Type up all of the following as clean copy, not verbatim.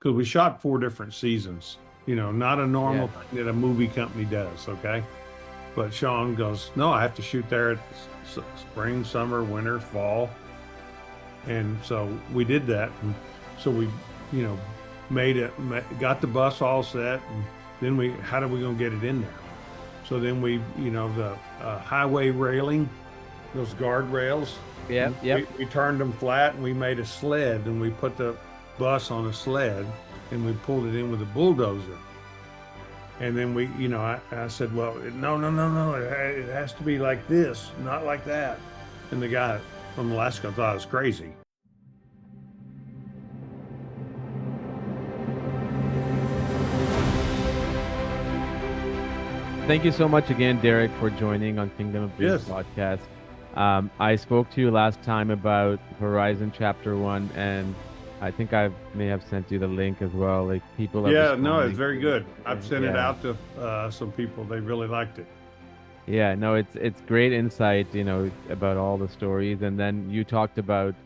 because we shot 4 different seasons, not a normal Yeah. thing that a movie company does. Okay. But Sean goes, no, I have to shoot there at spring, summer, winter, fall. And so we did that. And so we, you know, got the bus all set. And then how are we going to get it in there? So then the highway railing, those guardrails, Yep. Yep. we turned them flat and we made a sled and we put the bus on a sled and we pulled it in with a bulldozer. And then I said, well, no, no, no, no, it has to be like this, not like that. And the guy from Alaska thought I was crazy. Thank you so much again, Derek, for joining on Kingdom of Dreams Yes. podcast. I spoke to you last time about Horizon Chapter 1, and I think I may have sent you the link as well. Like people are Yeah, no, it's responding very to good. it. I've sent it Yeah. out to some people. They really liked it. Yeah, no, it's great insight, about all the stories. And then you talked about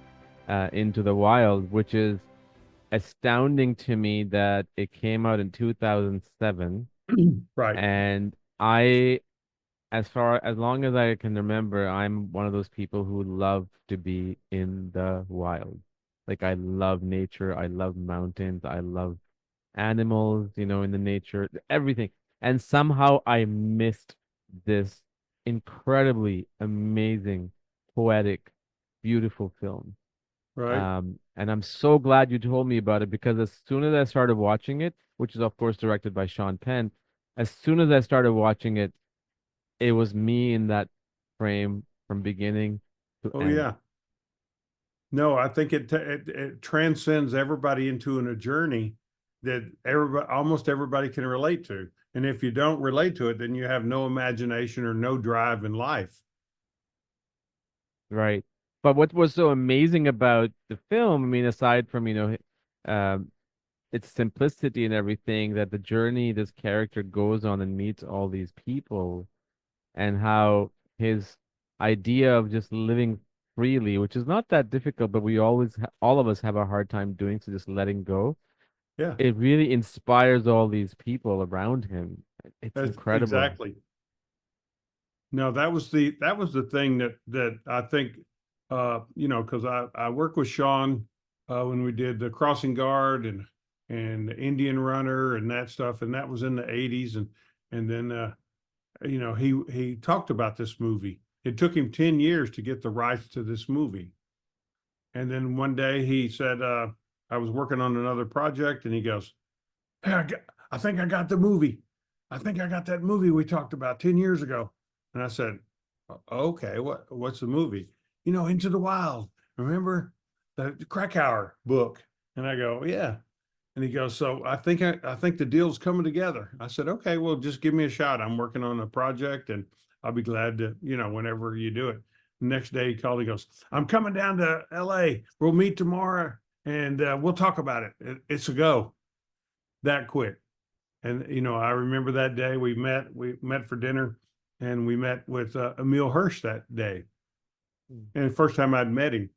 Into the Wild, which is astounding to me that it came out in 2007. Right. And as long as I can remember, I'm one of those people who love to be in the wild. Like I love nature, I love mountains, I love animals, in the nature, everything. And somehow I missed this incredibly amazing, poetic, beautiful film. Right. And I'm so glad you told me about it because as soon as I started watching it, which is of course directed by Sean Penn, as soon as I started watching it, it was me in that frame from beginning to Oh, end. yeah. No, I think it transcends everybody into a journey that almost everybody can relate to. And if you don't relate to it, then you have no imagination or no drive in life. Right. But what was so amazing about the film, I mean, aside from, um, its simplicity and everything, that the journey this character goes on and meets all these people, and how his idea of just living freely, which is not that difficult, but all of us have a hard time doing, so just letting go. Yeah, It really inspires all these people around him. It's that's incredible. exactly. No, that was the thing that I think, because I worked with Sean when we did the Crossing Guard and the Indian Runner and that stuff, and that was in the '80s, and then he talked about this movie. It took him 10 years to get the rights to this movie, and then one day he said, I was working on another project, and he goes, "Hey, I think I got the movie. I think I got that movie we talked about 10 years ago." And I said, Okay, what's the movie? Into the Wild. Remember the Krakauer book?" And I go, "Yeah." And he goes, "So I think the deal's coming together." I said, "Okay, well, just give me a shot. I'm working on a project, and I'll be glad to, whenever you do it." The next day he called. He goes, "I'm coming down to L.A. We'll meet tomorrow, and we'll talk about it. It's a go." That quick. And I remember that day we met for dinner, and we met with Emil Hirsch that day, Mm. and the first time I'd met him.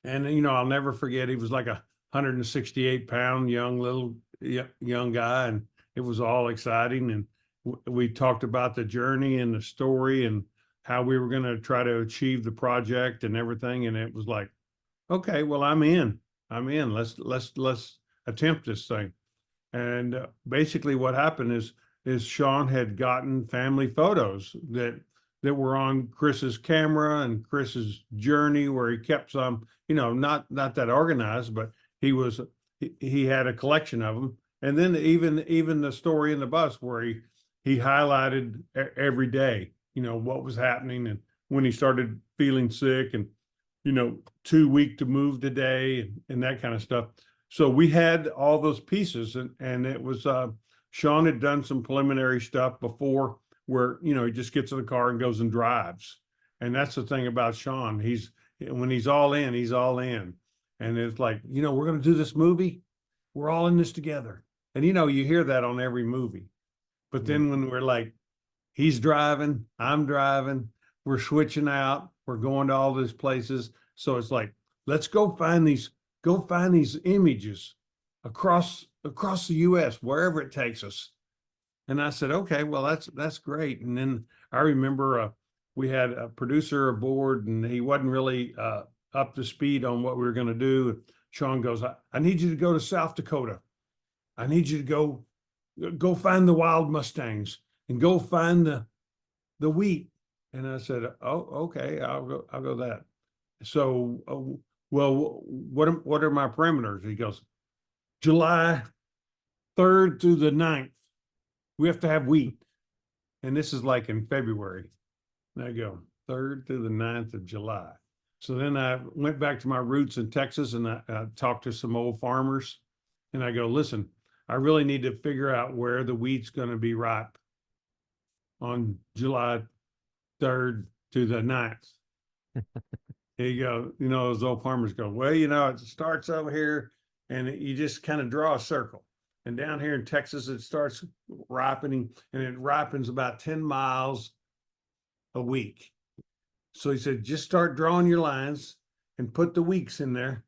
And I'll never forget, he was like 168-pound young little young guy, and it was all exciting. And we talked about the journey and the story and how we were going to try to achieve the project and everything. And it was like, okay, well, I'm in. Let's attempt this thing. And basically, what happened is Sean had gotten family photos that were on Chris's camera and Chris's journey, where he kept some, not that organized, but he had a collection of them. And then even the story in the bus where he highlighted every day, what was happening, and when he started feeling sick, and too weak to move today, and that kind of stuff. So we had all those pieces, and it was Sean had done some preliminary stuff before, where he just gets in the car and goes and drives. And that's the thing about Sean. When he's all in, he's all in. And it's like, we're going to do this movie. We're all in this together. And you hear that on every movie. But Mm. then when we're like, he's driving, I'm driving, we're switching out, we're going to all these places. So it's like, let's go find these images across the US, wherever it takes us. And I said, okay, well, that's great. And then I remember we had a producer aboard, and he wasn't really up to speed on what we were going to do. Sean goes, I need you to go to South Dakota. I need you to go find the wild mustangs and go find the wheat. And I said, oh, okay, I'll go that. So, well, what are my parameters? He goes, July 3rd through the 9th, we have to have wheat. And this is like in February. And I go, 3rd through the 9th of July. So then I went back to my roots in Texas, and I talked to some old farmers, and I go, listen, I really need to figure out where the wheat's going to be ripe on July 3rd to the 9th. Here you go. Those old farmers go, well, it starts over here, and you just kind of draw a circle. And down here in Texas, it starts ripening, and it ripens about 10 miles a week. So he said, just start drawing your lines and put the weeks in there.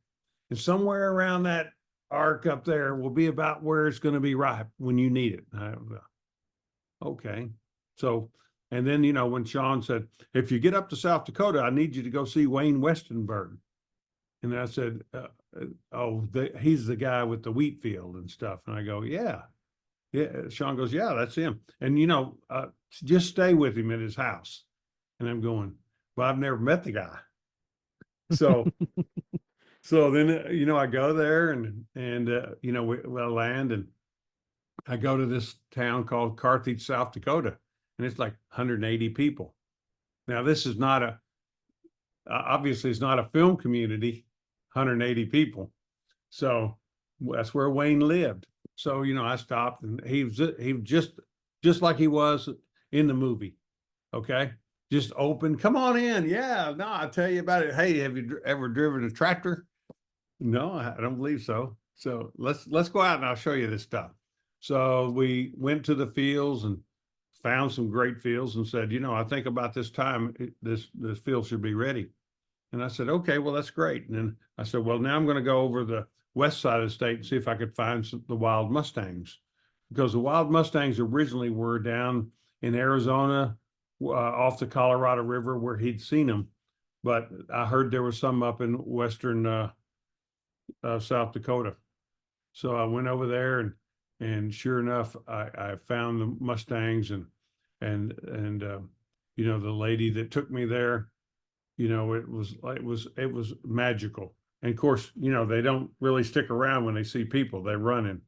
And somewhere around that arc up there will be about where it's going to be ripe when you need it. Okay. So, and then, when Sean said, if you get up to South Dakota, I need you to go see Wayne Westenberg. And I said, he's the guy with the wheat field and stuff. And I go, yeah. Sean goes, yeah, that's him. And, just stay with him at his house. And I'm going, well, I've never met the guy. So, so then, I go there and we land, and I go to this town called Carthage, South Dakota, and it's like 180 people. Now, this is not obviously it's not a film community, 180 people. So that's where Wayne lived. So, I stopped, and he was just like he was in the movie. Okay. Just open, come on in. Yeah, no, I'll tell you about it. Hey, have you ever driven a tractor? No, I don't believe so. So let's go out and I'll show you this stuff. So we went to the fields and found some great fields and said, I think about this time, this field should be ready. And I said, okay, well, that's great. And then I said, well, now I'm going to go over the west side of the state and see if I could find the wild mustangs, because the wild mustangs originally were down in Arizona, off the Colorado River, where he'd seen them. But I heard there was some up in western South Dakota. So I went over there, and sure enough, I found the mustangs, and the lady that took me there, it was magical. And of course, they don't really stick around when they see people. They're running.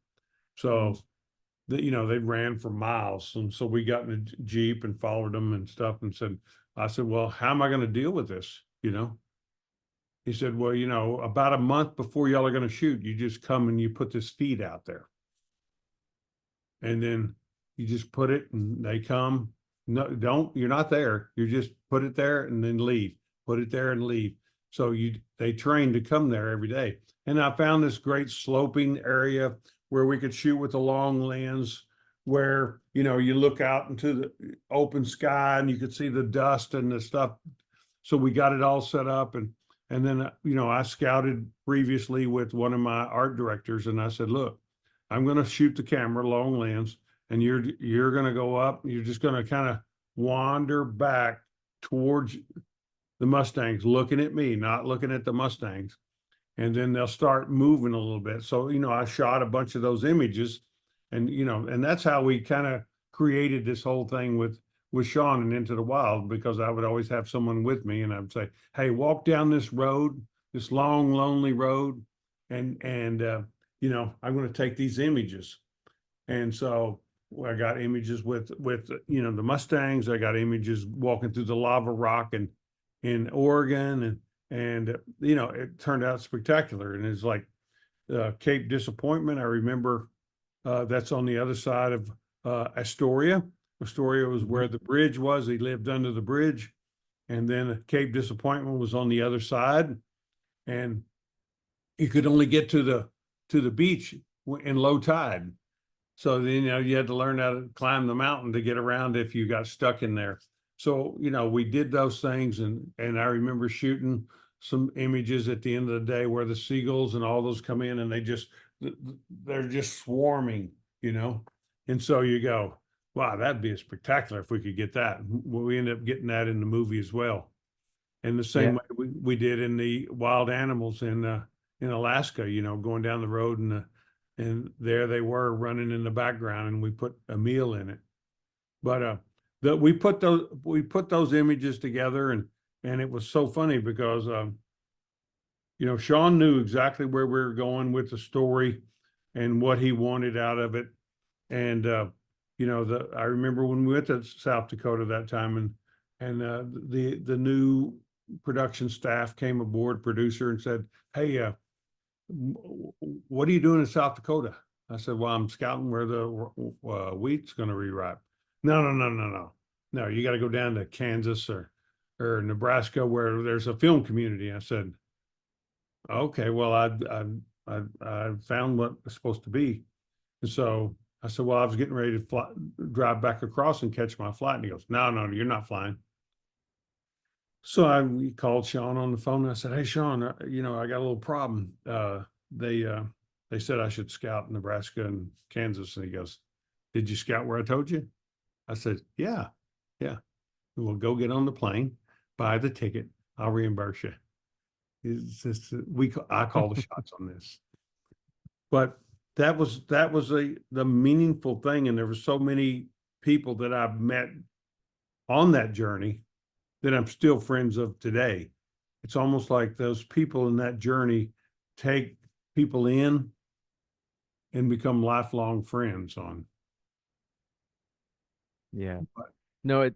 So they ran for miles. And so we got in a Jeep and followed them and stuff, and I said, well, how am I going to deal with this? He said, well, about a month before y'all are going to shoot, you just come and you put this feed out there. And then you just put it, and they come. No, you're not there. You just put it there and then leave, put it there and leave. So they train to come there every day. And I found this great sloping area where we could shoot with a long lens, where, you look out into the open sky and you could see the dust and the stuff. So we got it all set up. And then, I scouted previously with one of my art directors, and I said, look, I'm going to shoot the camera long lens, and you're going to go up. You're just going to kind of wander back towards the Mustangs, looking at me, not looking at the Mustangs. And then they'll start moving a little bit. So, I shot a bunch of those images, and, and that's how we kind of created this whole thing with Sean and Into the Wild, because I would always have someone with me, and I would say, hey, walk down this road, this long, lonely road. And I'm going to take these images. And so I got images with the Mustangs. I got images walking through the lava rock in Oregon, and it turned out spectacular. And it's like Cape Disappointment. I remember that's on the other side of Astoria. Astoria was where the bridge was. He lived under the bridge. And then Cape Disappointment was on the other side. And you could only get to the beach in low tide. So then, you had to learn how to climb the mountain to get around if you got stuck in there. So, we did those things, and I remember shooting some images at the end of the day where the seagulls and all those come in, and they just they're just swarming, you know? And so you go, wow, that'd be spectacular if we could get that. Well, we end up getting that in the movie as well. And the Yeah. same way we did in the wild animals in Alaska, you know, going down the road and there they were running in the background and we put a meal in it. But we put those images together and it was so funny because you know, Sean knew exactly where we were going with the story and what he wanted out of it. And you know, I remember when we went to South Dakota that time, and the new production staff came aboard, producer, and said, "Hey, what are you doing in South Dakota?" I said, "Well, I'm scouting where the wheat's going to re-ripe." No, no, no, no, no, no. You got to go down to Kansas or Nebraska where there's a film community. I said, "Okay, well, I found what it's supposed to be." And so I said, well, I was getting ready to drive back across and catch my flight. And he goes, no, no, you're not flying. So we called Sean on the phone and I said, hey, Sean, you know, I got a little problem. They, uh, they said I should scout Nebraska and Kansas. And he goes, did you scout where I told you? I said, yeah, yeah. We'll go get on the plane, buy the ticket. I'll reimburse you. It's just, I call the shots on this. But that was the meaningful thing, and there were so many people that I've met on that journey that I'm still friends of today. It's almost like those people in that journey take people in and become lifelong friends on. Yeah. But No,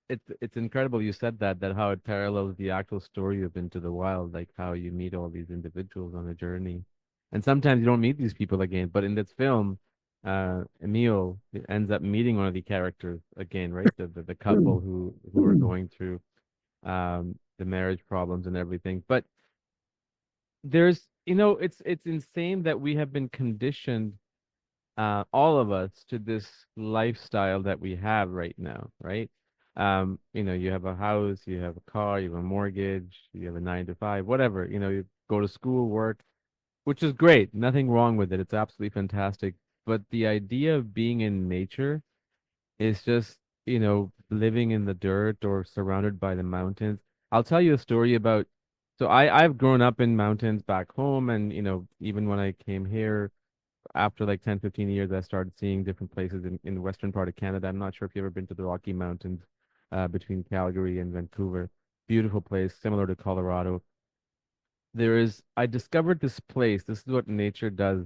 it's incredible you said that how it parallels the actual story of Into the Wild, like how you meet all these individuals on a journey. And sometimes you don't meet these people again, but in this film, Emil ends up meeting one of the characters again, right? The couple who are going through the marriage problems and everything. But there's, it's insane that we have been conditioned, all of us, to this lifestyle that we have right now, right? You have a house, you have a car, you have a mortgage, you have a 9 to 5, whatever, you go to school, work, which is great. Nothing wrong with it. It's absolutely fantastic. But the idea of being in nature is just, living in the dirt or surrounded by the mountains. I'll tell you a story about, so I've grown up in mountains back home, and even when I came here after like 10, 15 years, I started seeing different places in the western part of Canada. I'm not sure if you've ever been to the Rocky Mountains, between Calgary and Vancouver. Beautiful place, similar to Colorado. I discovered this place. This is what nature does.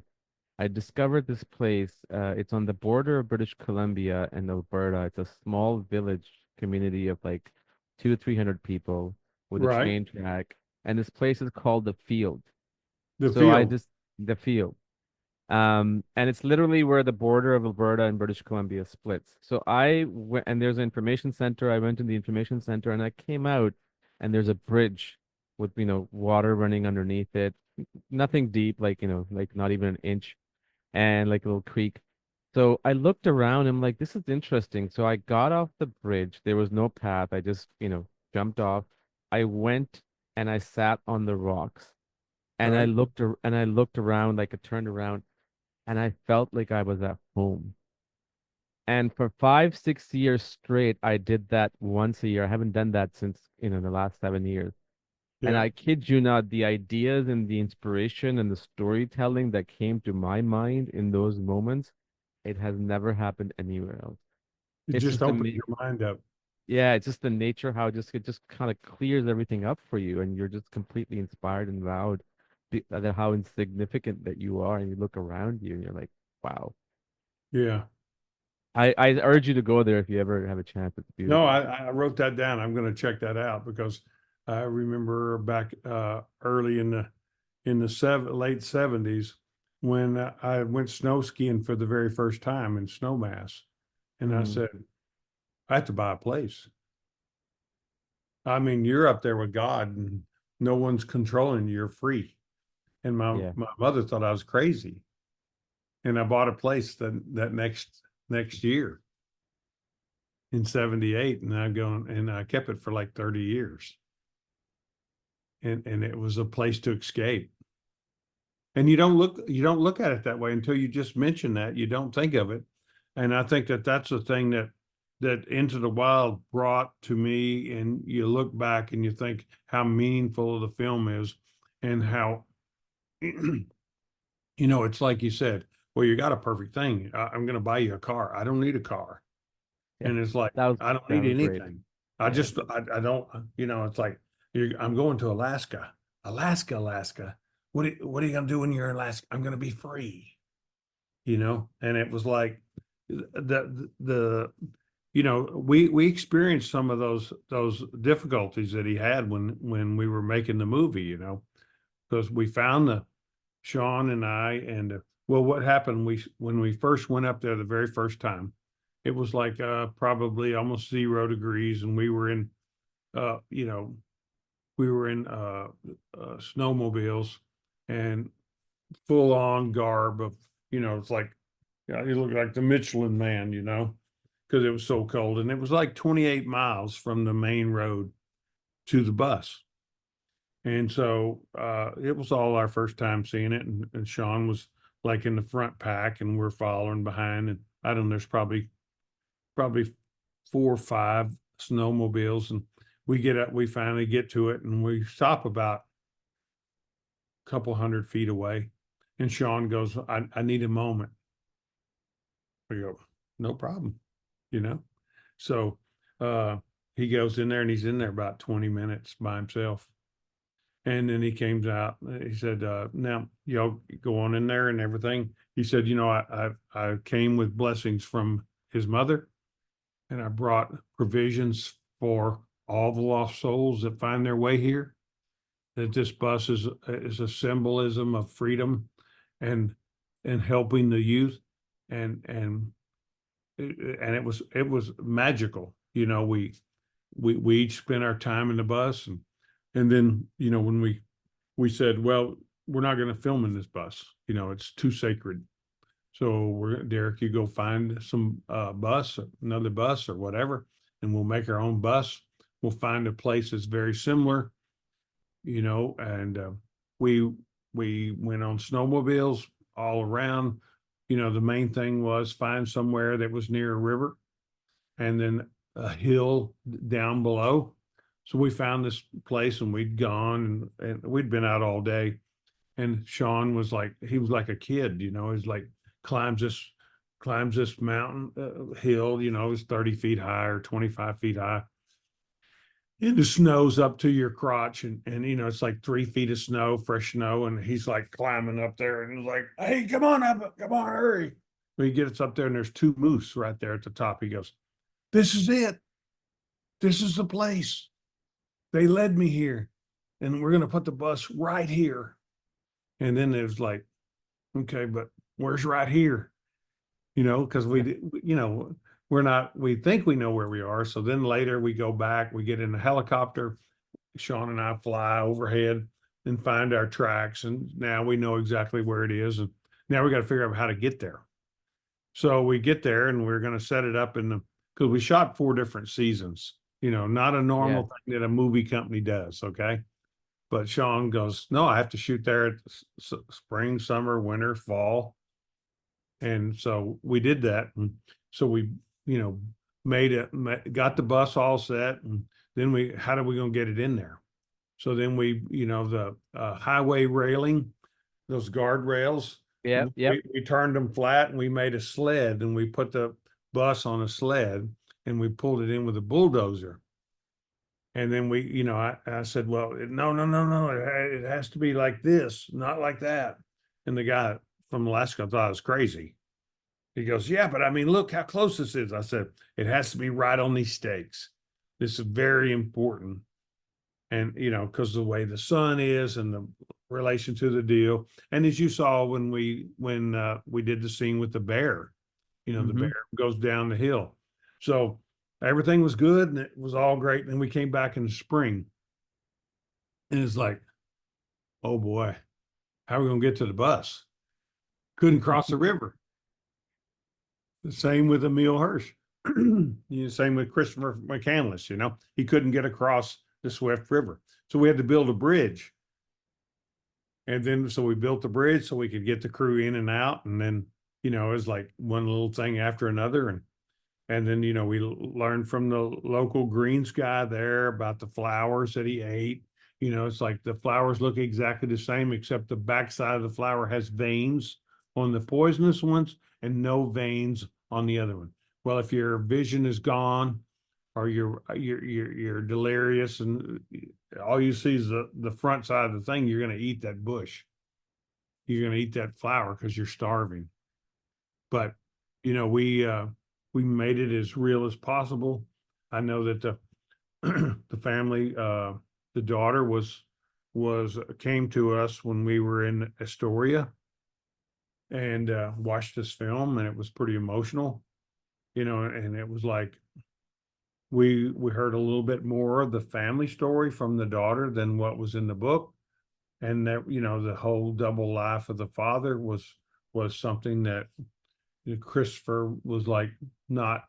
I discovered this place. It's on the border of British Columbia and Alberta. It's a small village community of like 300 people with a right, train track. And this place is called the Field. the So field, the Field. And it's literally where the border of Alberta and British Columbia splits. So I went, and there's an information center. I went to the information center and I came out, and there's a bridge with, water running underneath it. Nothing deep, like, like not even an inch, and like a little creek. So I looked around. I'm like, this is interesting. So I got off the bridge. There was no path. I just, jumped off. I went and I sat on the rocks, and right? I looked around, like I turned around, and I felt like I was at home. And for 5, 6 years straight, I did that once a year. I haven't done that since, the last 7 years. And Yeah. I kid you not, the ideas and the inspiration and the storytelling that came to my mind in those moments, it has never happened anywhere else. It It's just just opened amazing. your mind up. Yeah, it's just the nature how it just kind of clears everything up for you, and you're just completely inspired and wowed at how insignificant that you are, and you look around you and you're like, wow. Yeah. I urge you to go there if you ever have a chance. It's No, beautiful. I wrote that down. I'm going to check that out because I remember back early in the late '70s when I went snow skiing for the very first time in Snowmass, and I Mm, said I have to buy a place. I mean, you're up there with God, and no one's controlling you. You're free. And yeah. my mother thought I was crazy, and I bought a place that next year in '78, and I've gone and I kept it for like 30 years. And it was a place to escape. And you don't look at it that way until you just mention that. You don't think of it. And I think that that's the thing that Into the Wild brought to me. And you look back and you think how meaningful the film is, and how, it's like you said, well, you got a perfect thing. I'm going to buy you a car. I don't need a car. Yeah, And it's like, that was I don't that need was great. anything. Yeah, I don't, it's like, I'm going to Alaska, Alaska. What are you going to do when you're in Alaska? I'm going to be free, And it was like we experienced some of those difficulties that he had when we were making the movie, because we found Sean and I, and well, what happened, when we first went up there the very first time, it was like probably almost 0 degrees, and uh you know we were in snowmobiles, and full on garb of, it's like, yeah, you look like the Michelin man, because it was so cold, and it was like 28 miles from the main road to the bus. And so it was all our first time seeing it. And Sean was like in the front pack, and we're following behind. And I don't know, there's probably 4 or 5 snowmobiles. And we finally get to it, and we stop about a couple 100 feet away. And Sean goes, I need a moment. We go, no problem, you know? So uh, he goes in there, and he's in there about 20 minutes by himself. And then he came out. He said, "Now y'all go on in there and everything." He said, I came with blessings from his mother, and I brought provisions for all the lost souls that find their way here. That this bus is a symbolism of freedom, and helping the youth, and it was magical. We each spent our time in the bus, and then when we said, well, we're not going to film in this bus. It's too sacred. So Derek, you go find some another bus or whatever, and we'll make our own bus. We'll find a place that's very similar, and we we went on snowmobiles all around. The main thing was find somewhere that was near a river, and then a hill down below. So we found this place, and we'd gone, and we'd been out all day. And Sean he was like a kid, he's like climbs this climbs this mountain hill, it's 30 feet high or 25 feet high. And the snow's up to your crotch, and it's like 3 feet of snow, fresh snow, and he's like climbing up there, and he's like, hey, come on up, come on, hurry. Well, he gets up there, and there's 2 moose right there at the top. He goes, this is it. This is the place. They led me here, and we're going to put the bus right here. And then it was like, okay, but where's right here? Because we think we know where we are. So then later we go back, we get in a helicopter. Sean and I fly overhead and find our tracks. And now we know exactly where it is. And now we got to figure out how to get there. So we get there, and we're going to set it up because we shot 4 different seasons, not a yeah. normal thing that a movie company does. Okay. But Sean goes, no, I have to shoot there at spring, summer, winter, fall. And so we did that. And so we, got the bus all set. And then how are we going to get it in there? So then the highway railing, those guardrails, Yep, yep. we turned them flat, and we made a sled, and we put the bus on a sled, and we pulled it in with a bulldozer. And then I said, well, no, no, no, no, it has to be like this, not like that. And the guy from Alaska thought I was crazy. He goes, yeah, but I mean, look how close this is. I said, it has to be right on these stakes. This is very important. And, because the way the sun is and the relation to the deal. And as you saw when we did the scene with the bear, the Mm-hmm. bear goes down the hill. So everything was good, and it was all great. And we came back in the spring, and it's like, oh boy, how are we going to get to the bus? Couldn't cross the river. The same with Emil Hirsch. Same with Christopher McCandless, he couldn't get across the Swift River. So we had to build a bridge. And then so we built the bridge so we could get the crew in and out. And then, it was like one little thing after another. And then, we learned from the local greens guy there about the flowers that he ate. It's like the flowers look exactly the same, except the backside of the flower has veins on the poisonous ones and no veins on the other one. Well, if your vision is gone or you're delirious and all you see is the front side of the thing, you're going to eat that bush. You're going to eat that flower because you're starving. But we made it as real as possible. I know that the the family, the daughter was came to us when we were in Astoria and watched this film, and it was pretty emotional, and it was like we heard a little bit more of the family story from the daughter than what was in the book, and that the whole double life of the father was something that Christopher was like not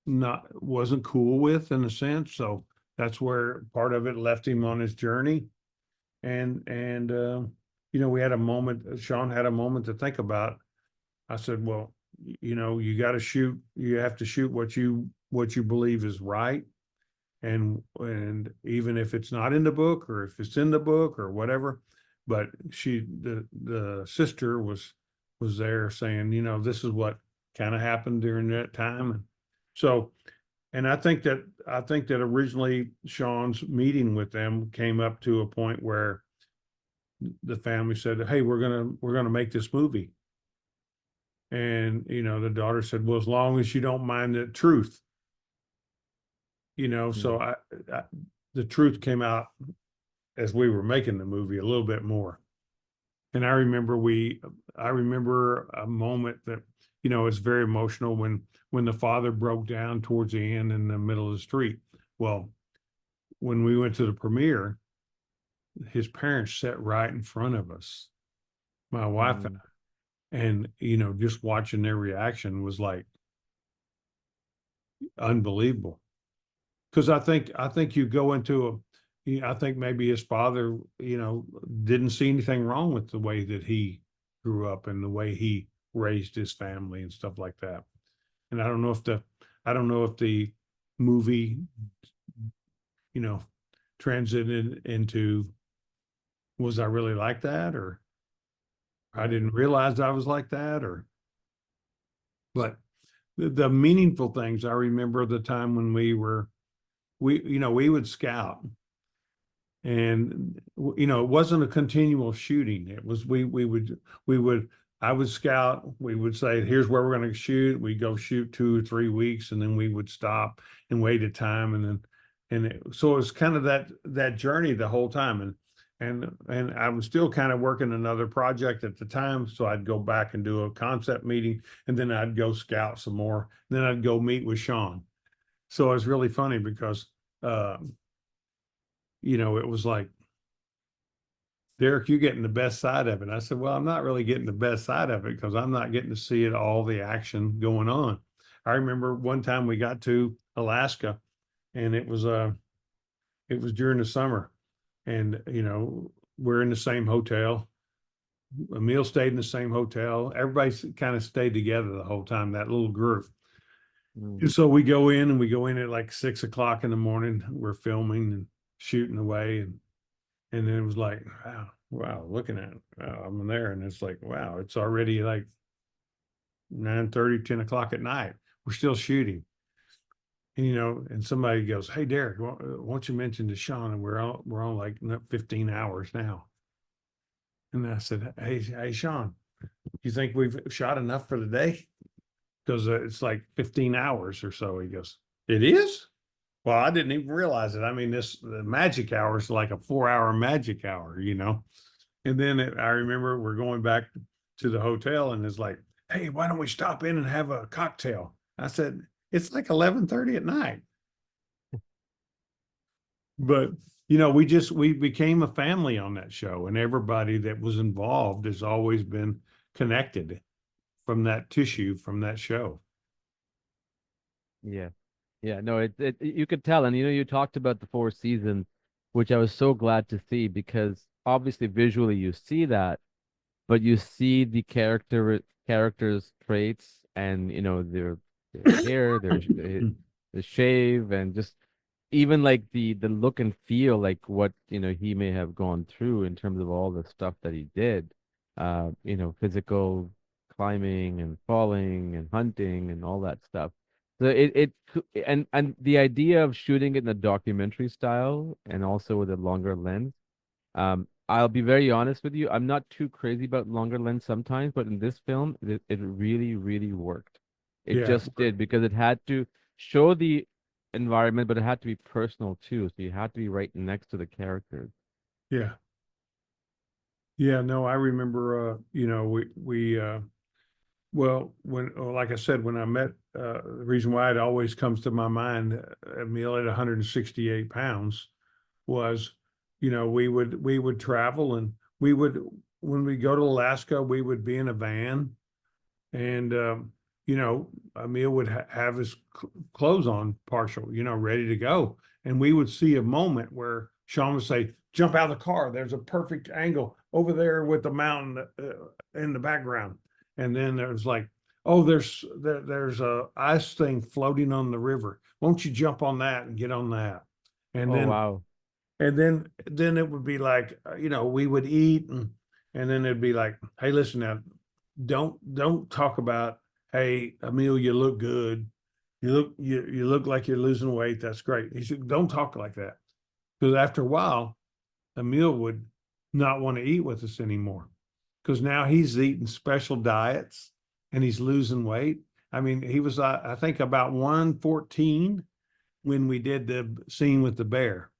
wasn't cool with in a sense. So that's where part of it left him on his journey. And we had a moment, Sean had a moment to think about. I said, well, you got to shoot, you have to shoot what you believe is right. And even if it's not in the book or if it's in the book or whatever, but the sister was there saying, this is what kind of happened during that time. And so, and I think that originally Sean's meeting with them came up to a point where the family said, "Hey, we're gonna make this movie." And the daughter said, "Well, as long as you don't mind the truth." So Mm. I the truth came out as we were making the movie a little bit more. And I remember a moment that, it's very emotional when the father broke down towards the end in the middle of the street. Well, when we went to the premiere, his parents sat right in front of us, my wife Mm. and just watching their reaction was like unbelievable. Because I think you go into I think maybe his father, didn't see anything wrong with the way that he grew up and the way he raised his family and stuff like that. And I don't know if the movie, you know, transited into, was I really like that, or I Right. didn't realize I was like that, or but the meaningful things I remember the time when we would scout. And it wasn't a continual shooting. It was we would I would scout. We would say, here's where we're going to shoot. We go shoot 2 or 3 weeks, and then we would stop and wait a time, so it was kind of that journey the whole time. And I was still kind of working another project at the time, so I'd go back and do a concept meeting, and then I'd go scout some more. Then I'd go meet with Sean. So it was really funny because uh, it was like, Derek, you're getting the best side of it. I said, well, I'm not really getting the best side of it because I'm not getting to see it, all the action going on. I remember one time we got to Alaska, and it was during the summer, and we're in the same hotel. Emil stayed in the same hotel. Everybody kind of stayed together the whole time, that little group. Mm. And so we go in at like 6 o'clock in the morning. We're filming and shooting away, and then it was like, wow, looking at it, wow, I'm there, and it's like, wow, it's already like 9:30, 10 o'clock at night. We're still shooting. And somebody goes, "Hey, Derek, won't you mention to Sean?" And we're on like 15 hours now. And I said, "Hey, Sean, you think we've shot enough for the day? Because it's like 15 hours or so." He goes, "It is? Well, I didn't even realize it. I mean, the magic hour is like a 4 hour magic hour. And then I remember we're going back to the hotel, and it's like, "Hey, why don't we stop in and have a cocktail?" I said, "It's like 11:30 at night." But we became a family on that show, and everybody that was involved has always been connected from that tissue from that show. Yeah. Yeah. No, you could tell. And you talked about the four seasons, which I was so glad to see because obviously visually you see that, but you see the characters' traits and their hair, the shave, and just even like the look and feel, like what he may have gone through in terms of all the stuff that he did, physical climbing and falling and hunting and all that stuff. So and the idea of shooting it in a documentary style and also with a longer lens, I'll be very honest with you. I'm not too crazy about longer lens sometimes, but in this film, it really, really worked. It Yeah, just did because it had to show the environment, but it had to be personal too. So you had to be right next to the characters. yeah, yeah. No, I remember. Well, like I said, when I met, the reason why it always comes to my mind, Emil at 168 pounds was, we would travel, and we would when we go to Alaska, we would be in a van, and Emil would have his clothes on partial, ready to go, and we would see a moment where Sean would say, "Jump out of the car. There's a perfect angle over there with the mountain in the background," and then there's like, "Oh, there's a ice thing floating on the river. Won't you jump on that and get on that?" And Oh then wow. and then it would be like, we would eat, and then it'd be like, "Hey, listen now, don't talk about, hey, Emil, you look good. You look like you're losing weight. That's great." He said, "Don't talk like that." Because after a while, Emil would not want to eat with us anymore. Because now he's eating special diets and he's losing weight. I mean, he was, I think, about 114 when we did the scene with the bear.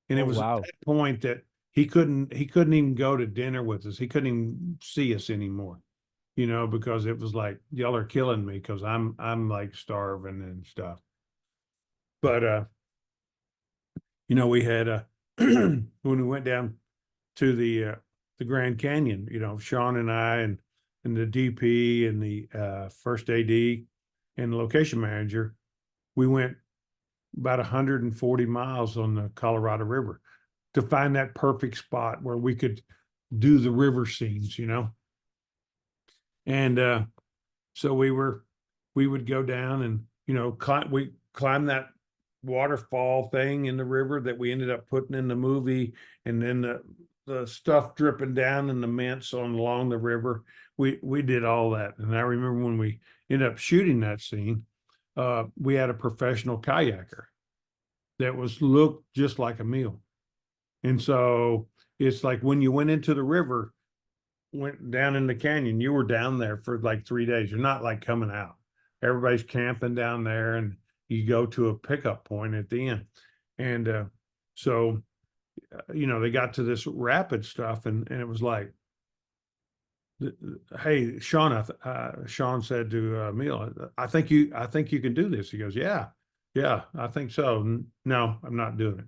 And it Oh was at wow. that point that he couldn't even go to dinner with us. He couldn't even see us anymore, because it was like, y'all are killing me because I'm like starving and stuff. But we had when we went down to the Grand Canyon, Sean and I and the DP and the first AD and the location manager, we went about 140 miles on the Colorado River to find that perfect spot where we could do the river scenes. And so we would go down and we climb that waterfall thing in the river that we ended up putting in the movie, and then the stuff dripping down in the mints on along the river. We did all that, and I remember when we ended up shooting that scene, we had a professional kayaker that looked just like a meal. And so it's like when you went into the river, went down in the canyon, you were down there for like 3 days. You're not like coming out. Everybody's camping down there, and you go to a pickup point at the end. And so, they got to this rapid stuff, and it was like, "Hey, Sean," Sean said to Emil, I think you can do this." He goes, "Yeah, yeah, I think so." No, I'm not doing it.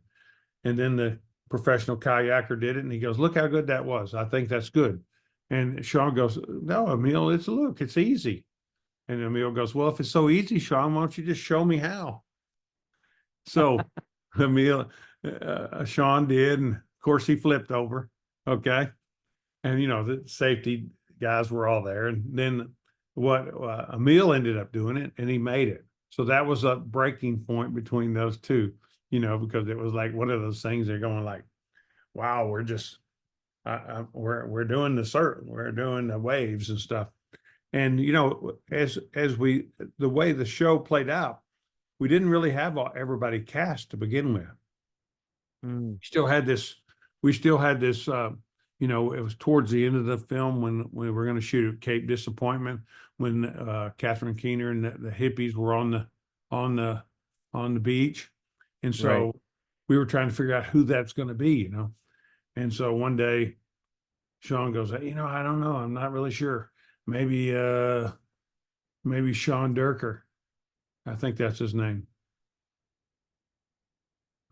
And then the professional kayaker did it, and he goes, "Look how good that was. I think that's good." And Sean goes, "No, Emil, it's easy." And Emil goes, "Well, if it's so easy, Sean, why don't you just show me how?" So Emil, Sean did, and of course he flipped over. Okay, and the safety guys were all there, and then what Emil ended up doing it, and he made it. So that was a breaking point between those two, because it was like one of those things they're going like, "Wow, we're just we're doing the cert, we're doing the waves and stuff." And as we the way the show played out, we didn't really have everybody cast to begin with. Mm, Still had this, we still had this. It was towards the end of the film when we were going to shoot at Cape Disappointment, when Catherine Keener and the hippies were on the on the beach, and right. so we were trying to figure out who that's going to be. And so one day Sean goes, "Hey, I don't know. I'm not really sure. Maybe Sean Durker. I think that's his name."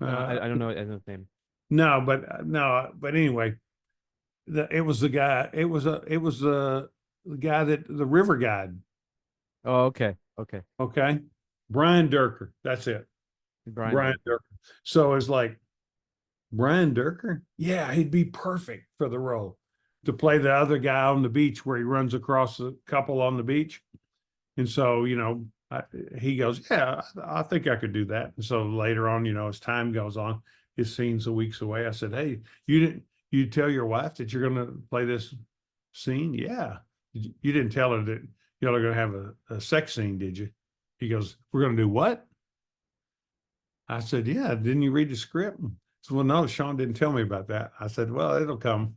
I, Uh, I don't know his name. no, but anyway, it was the guy. It was the guy that the river guide. Oh, okay. Okay. Okay, Brian Durker. That's it, Brian Brian Durkin. Durker. So it's like Brian Durker? Yeah, he'd be perfect for the role to play the other guy on the beach where he runs across the couple on the beach. And so, he goes, yeah, I think I could do that. And so later on, as time goes on, his scene's a weeks away. I said, hey, you tell your wife that you're going to play this scene? Yeah. You didn't tell her that y'all are going to have a sex scene, did you? He goes, we're going to do what? I said, yeah. Didn't you read the script? He said, well, no, Sean didn't tell me about that. I said, well, it'll come.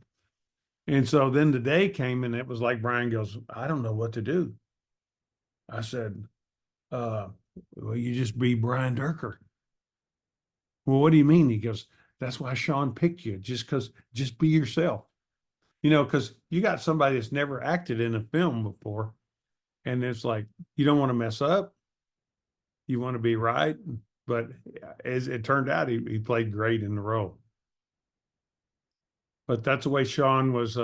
And so then the day came and it was like Brian goes, I don't know what to do. I said, uh, well, you just be Brian Durker. Well, what do you mean? He goes, that's why Sean picked you, just be yourself. Because you got somebody that's never acted in a film before. And it's like, you don't want to mess up. You want to be right. But as it turned out, he played great in the role. But that's the way Sean was,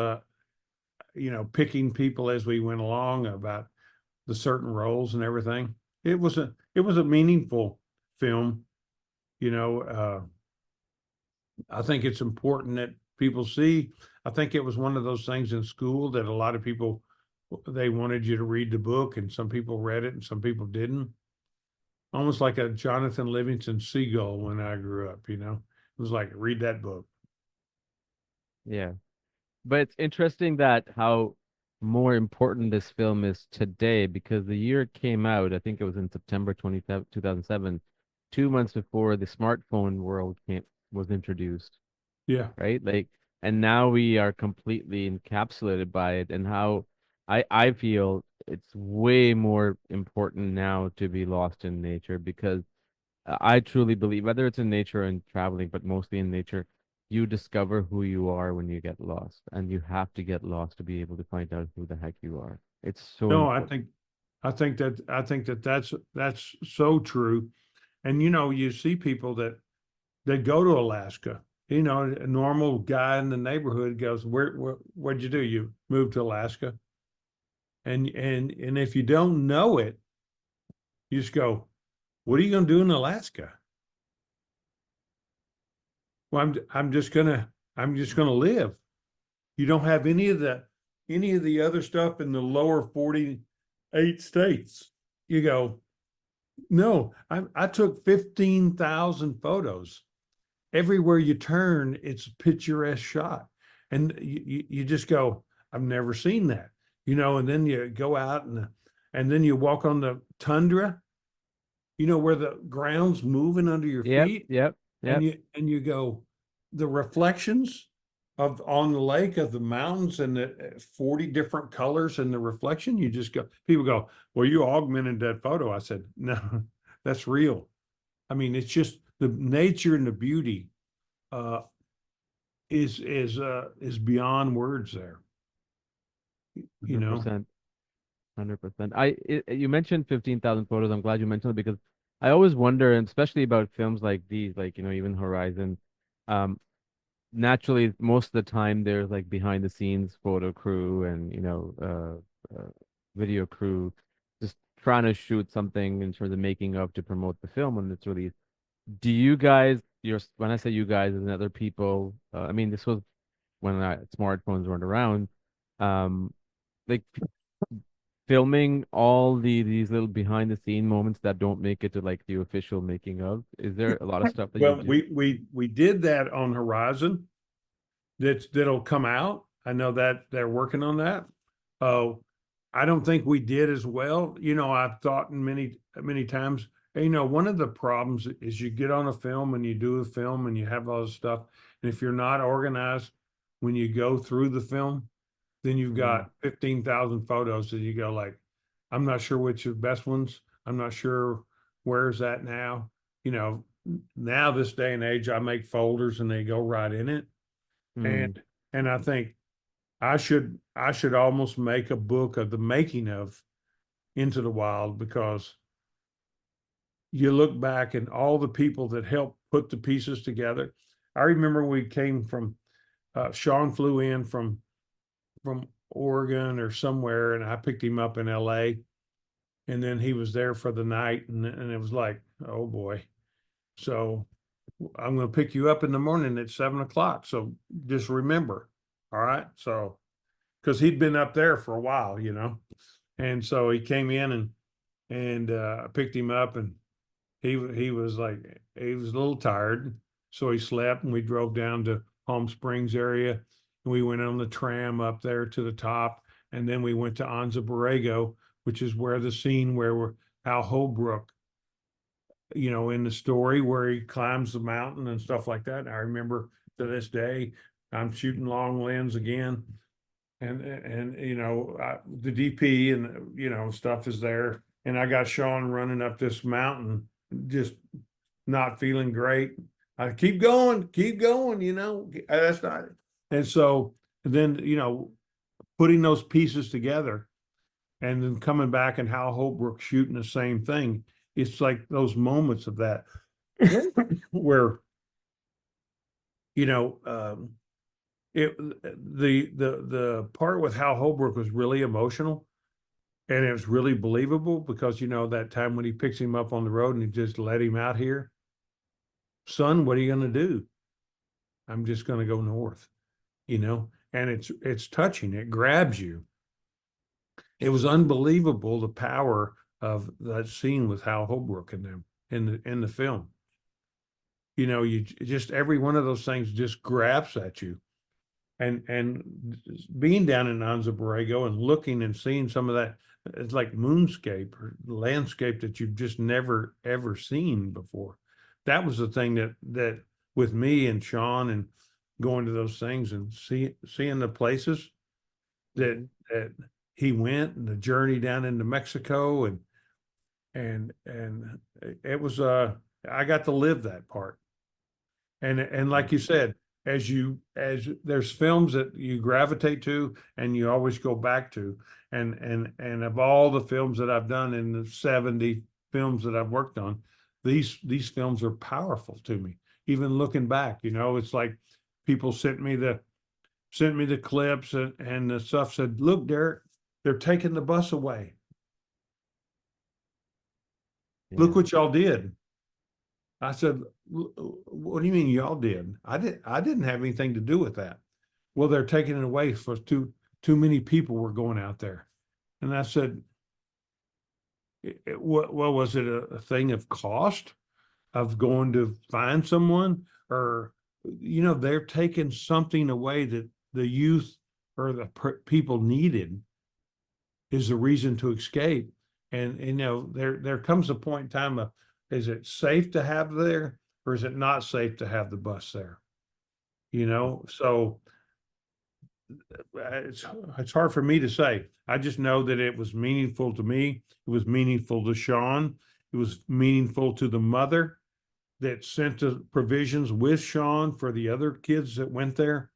picking people as we went along about the certain roles and everything. It was a meaningful film. You know, I think it's important that people see. I think it was one of those things in school that a lot of people they wanted you to read the book, and some people read it and some people didn't. Almost like a Jonathan Livingston Seagull when I grew up. It was like read that book. Yeah. But it's interesting that how more important this film is today because the year it came out, I think it was in September 2007, 2 months before the smartphone world was introduced, Yeah. right? Like, and now we are completely encapsulated by it, and how I feel it's way more important now to be lost in nature because I truly believe, whether it's in nature and traveling, but mostly in nature, you discover who you are when you get lost, and you have to get lost to be able to find out who the heck you are. It's so No, important. I think that that's so true. And you see people that go to Alaska. A normal guy in the neighborhood goes, what'd you do? You moved to Alaska? And if you don't know it, you just go, what are you going to do in Alaska? Well, I'm just gonna live. You don't have any of the other stuff in the lower 48 states. You go, no, I took 15,000 photos. Everywhere you turn, it's a picturesque shot. And you just go, I've never seen that. And then you go out and then you walk on the tundra, where the ground's moving under your Yep, feet, yep, and yep. you go, the reflections of on the lake of the mountains and the 40 different colors and the reflection, you just go, people go, well, you augmented that photo. I said, no, that's real. I mean, it's just the nature and the beauty uh, is beyond words there. You know, 100%, 100%. You mentioned 15,000 photos. I'm glad you mentioned it because I always wonder, and especially about films like these, like, even Horizon. Um, Naturally, most of the time there's like behind the scenes photo crew and video crew just trying to shoot something in terms of making of to promote the film when it's released. Do you guys, when I say you guys and other people, I mean this was when smartphones weren't around, um, like filming all these little behind the scene moments that don't make it to like the official making of. Is there a lot of stuff that you well, do? we did that on Horizon. That'll come out. I know that they're working on that. Oh, I don't think we did as well. I've thought many times. One of the problems is you get on a film and you do a film and you have all this stuff, and if you're not organized when you go through the film, then you've Mm, got 15,000 photos and you go like, I'm not sure which are the best ones. I'm not sure where's that now. Now this day and age, I make folders and they go right in it. mm, And I think I should almost make a book of the making of Into the Wild, because you look back and all the people that helped put the pieces together. I remember we came from Sean flew in from Oregon or somewhere, and I picked him up in L.A. And then he was there for the night, and it was like, oh boy. So I'm going to pick you up in the morning at 7 o'clock. So just remember. All right. So, because he'd been up there for a while, and so he came in and picked him up, and he was like he was a little tired, so he slept, and we drove down to Palm Springs area, and we went on the tram up there to the top, and then we went to Anza Borrego, which is where the scene where we're Hal Holbrook, in the story where he climbs the mountain and stuff like that. And I remember to this day, I'm shooting long lens again, and the DP and stuff is there, and I got Sean running up this mountain, just not feeling great. I keep going, that's not. And so then putting those pieces together, and then coming back and Hal Holbrook shooting the same thing. It's like those moments of that where you know it the part with Hal Holbrook was really emotional, and it was really believable because that time when he picks him up on the road and he just let him out here, son, what are you going to do? I'm just going to go north, and it's touching. It grabs you. It was unbelievable the power of that scene with Hal Holbrook and them in the film. You just every one of those things just grabs at you. And being down in Anza Borrego and looking and seeing some of that, it's like moonscape or landscape that you've just never ever seen before. That was the thing that with me and Sean and going to those things and seeing the places that Mhm. that he went, and the journey down into Mexico, and it was I got to live that part. And Yeah. like you said, as there's films that you gravitate to and you always go back to, and of all the films that I've done in the 70 films that I've worked on, these films are powerful to me. Even looking back, it's like people sent me the clips, and the stuff said, look, Derek, they're taking the bus away. Look Yeah. what y'all did. I said, what do you mean y'all did? I didn't have anything to do with that. Well, they're taking it away for too many people were going out there. And I said, what was it, a thing of cost of going to find someone, or they're taking something away that the youth or the people needed, is the reason to escape. And there comes a point in time of, is it safe to have there, or is it not safe to have the bus there? So it's hard for me to say. I just know that it was meaningful to me. It was meaningful to Sean. It was meaningful to the mother that sent the provisions with Sean for the other kids that went there.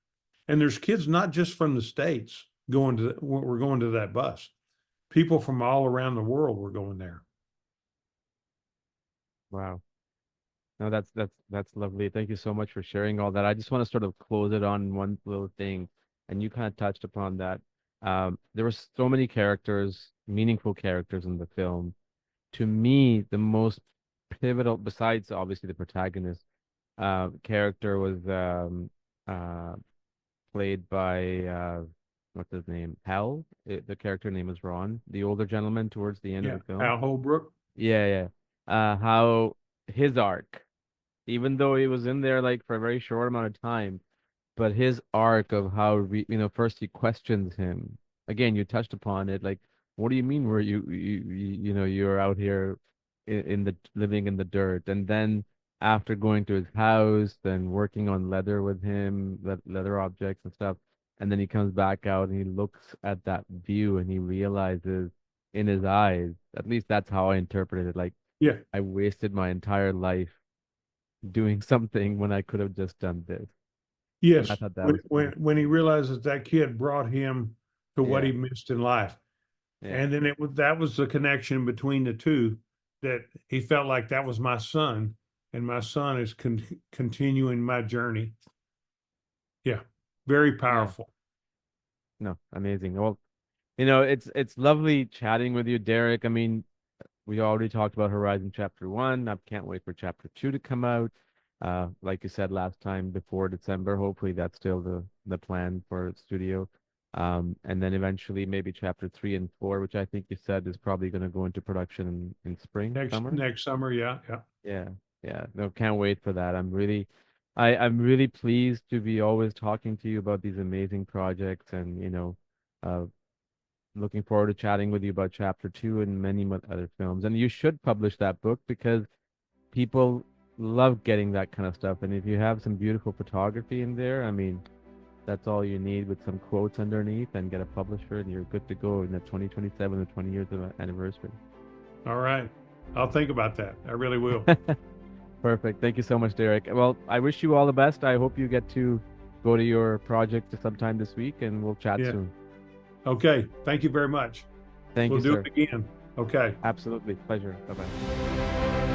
And there's kids not just from the States we're going to that bus. People from all around the world were going there. Wow. No, that's lovely. Thank you so much for sharing all that. I just want to sort of close it on one little thing, and you kind of touched upon that. There were so many characters, meaningful characters in the film. To me, the most pivotal, besides obviously the protagonist, character was uh, played by what's his name? Hal. The character name is Ron, the older gentleman towards the end of Yeah. the film. Al Holbrook. Yeah, yeah. How his arc, even though he was in there like for a very short amount of time, but his arc of how first he questions him. Again, you touched upon it. Like, what do you mean? Were you're out here in the living in the dirt, and then after going to his house and working on leather with him, leather objects and stuff, and then he comes back out and he looks at that view and he realizes in his eyes, at least that's how I interpreted it. Like, Yeah. I wasted my entire life doing something when I could have just done this. And I Yes. thought that When was when beautiful. when he realizes that kid brought him to what Yeah, he missed in life. yeah, And then that was the connection between the two, that he felt like that was my son, and my son is continuing my journey. Yeah. Very yeah. powerful. No, amazing. Well, it's lovely chatting with you, Derek. I mean, we already talked about Horizon Chapter 1. I can't wait for Chapter 2 to come out. Like you said last time, before December. Hopefully, that's still the plan for studio. And then eventually maybe chapter 3 and 4, which I think you said is probably going to go into production in spring, summer. Next summer. Yeah, yeah. Yeah, yeah. No, can't wait for that. I'm really pleased to be always talking to you about these amazing projects, and uh, looking forward to chatting with you about chapter 2 and many other films. And you should publish that book because people love getting that kind of stuff. And if you have some beautiful photography in there, I mean, that's all you need with some quotes underneath and get a publisher, and you're good to go in the 2027, the 20 years of anniversary. All right. I'll think about that. I really will. Perfect. Thank you so much, Derek. Well, I wish you all the best. I hope you get to go to your project sometime this week, and we'll chat Yeah. soon. Okay. Thank you very much. Thank We'll you, do sir. it again. Okay. Absolutely. Pleasure. Bye bye.